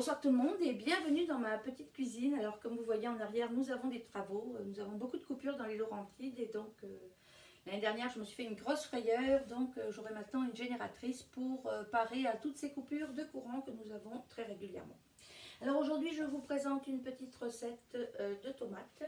Bonsoir tout le monde et bienvenue dans ma petite cuisine. Alors comme vous voyez en arrière, nous avons des travaux, nous avons beaucoup de coupures dans les Laurentides et donc l'année dernière je me suis fait une grosse frayeur, donc j'aurai maintenant une génératrice pour parer à toutes ces coupures de courant que nous avons très régulièrement. Alors aujourd'hui je vous présente une petite recette de tomates.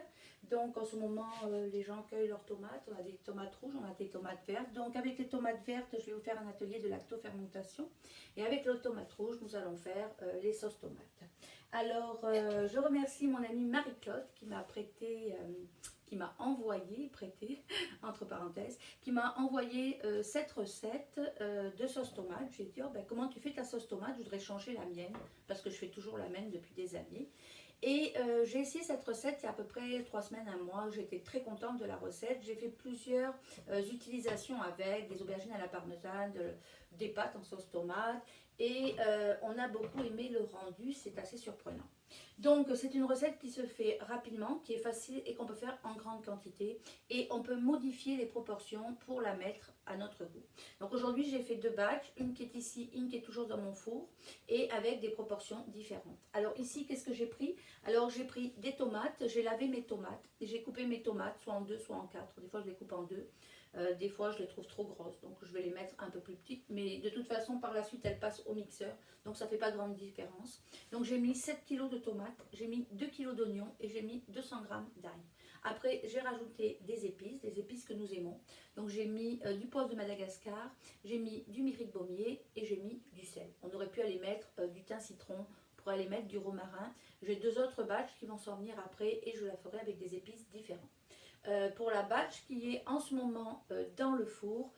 Donc en ce moment les gens cueillent leurs tomates, on a des tomates rouges, on a des tomates vertes. Donc avec les tomates vertes je vais vous faire un atelier de lactofermentation et avec les tomates rouges nous allons faire les sauces tomates. Alors je remercie mon amie Marie-Claude qui m'a prêté... qui m'a envoyé, prêté, entre parenthèses, qui m'a envoyé cette recette de sauce tomate. J'ai dit, oh, ben, comment tu fais ta sauce tomate? Je voudrais changer la mienne, parce que je fais toujours la mienne depuis des années. Et j'ai essayé cette recette il y a à peu près 3 semaines, un mois. J'étais très contente de la recette. J'ai fait plusieurs utilisations avec des aubergines à la parmesane, des pâtes en sauce tomate. Et on a beaucoup aimé le rendu, c'est assez surprenant. Donc c'est une recette qui se fait rapidement, qui est facile et qu'on peut faire en grande quantité. Et on peut modifier les proportions pour la mettre à notre goût. Donc aujourd'hui j'ai fait 2 batchs, une qui est ici, une qui est toujours dans mon four. Et avec des proportions différentes. Alors ici qu'est-ce que j'ai pris? Alors j'ai pris des tomates, j'ai lavé mes tomates. Et j'ai coupé mes tomates soit en 2 soit en 4. Des fois je les coupe en 2. Des fois je les trouve trop grosses, donc je vais les mettre un peu plus petites, mais de toute façon par la suite elles passent au mixeur, donc ça ne fait pas grande différence. Donc j'ai mis 7 kg de tomates, j'ai mis 2 kg d'oignons et j'ai mis 200 g d'ail. Après j'ai rajouté des épices que nous aimons. Donc j'ai mis du poivre de Madagascar, j'ai mis du myrique baumier et j'ai mis du sel. On aurait pu aller mettre du thym citron, pour aller mettre du romarin. J'ai 2 autres batchs qui vont s'en venir après et je la ferai avec des épices différentes. Pour la batch qui est en ce moment dans le four,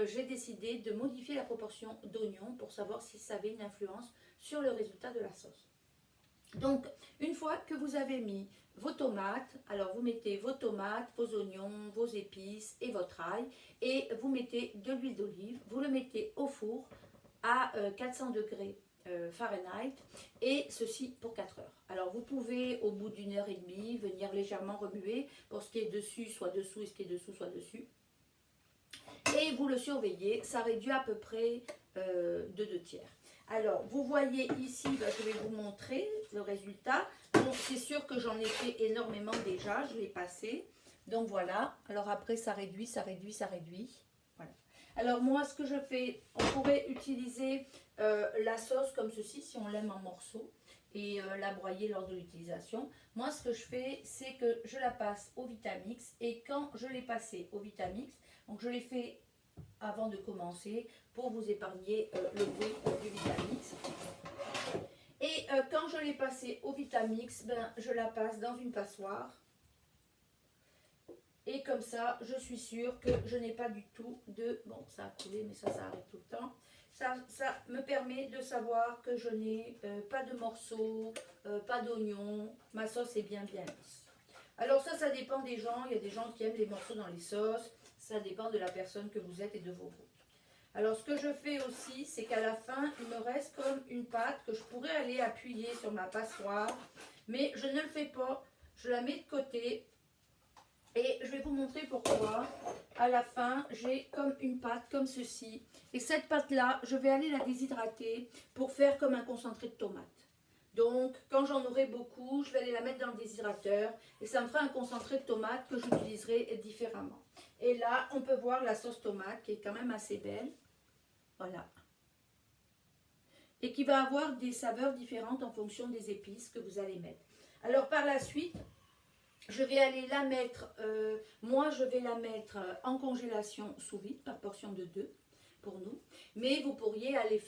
j'ai décidé de modifier la proportion d'oignons pour savoir si ça avait une influence sur le résultat de la sauce. Donc, une fois que vous avez mis vos tomates, alors vous mettez vos tomates, vos oignons, vos épices et votre ail et vous mettez de l'huile d'olive, vous le mettez au four à 400 degrés Fahrenheit et ceci pour 4 heures. Alors vous pouvez au bout d'une heure et demie venir légèrement remuer pour ce qui est dessus soit dessous et ce qui est dessous soit dessus. Et vous le surveillez, ça réduit à peu près de 2 tiers. Alors vous voyez ici, je vais vous montrer le résultat. Donc c'est sûr que j'en ai fait énormément déjà, je l'ai passé. Donc voilà, alors après ça réduit, ça réduit, ça réduit. Voilà. Alors moi ce que je fais, on pourrait utiliser la sauce comme ceci si on l'aime en morceaux et la broyer lors de l'utilisation. Moi ce que je fais c'est que je la passe au Vitamix et quand je l'ai passée au Vitamix, donc je l'ai fait avant de commencer pour vous épargner le bruit du Vitamix. Et quand je l'ai passée au Vitamix, ben, je la passe dans une passoire. Et comme ça, je suis sûre que je n'ai pas du tout de... Bon, ça a coulé, mais ça arrive tout le temps. Ça me permet de savoir que je n'ai pas de morceaux, pas d'oignons. Ma sauce est bien lisse. Alors ça dépend des gens. Il y a des gens qui aiment les morceaux dans les sauces. Ça dépend de la personne que vous êtes et de vos goûts. Alors ce que je fais aussi, c'est qu'à la fin, il me reste comme une pâte que je pourrais aller appuyer sur ma passoire. Mais je ne le fais pas. Je la mets de côté. Et je vais vous montrer pourquoi. À la fin, j'ai comme une pâte comme ceci. Et cette pâte-là, je vais aller la déshydrater pour faire comme un concentré de tomate. Donc, quand j'en aurai beaucoup, je vais aller la mettre dans le déshydrateur. Et ça me fera un concentré de tomate que j'utiliserai différemment. Et là, on peut voir la sauce tomate qui est quand même assez belle. Voilà. Et qui va avoir des saveurs différentes en fonction des épices que vous allez mettre. Alors, par la suite... je vais aller la mettre, moi je vais la mettre en congélation sous vide par portion de 2 pour nous. Mais vous pourriez aller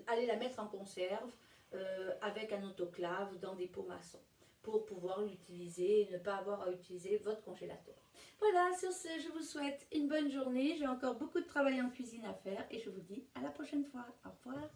aller la mettre en conserve avec un autoclave dans des pots maçons pour pouvoir l'utiliser et ne pas avoir à utiliser votre congélateur. Voilà, sur ce, je vous souhaite une bonne journée. J'ai encore beaucoup de travail en cuisine à faire et je vous dis à la prochaine fois. Au revoir.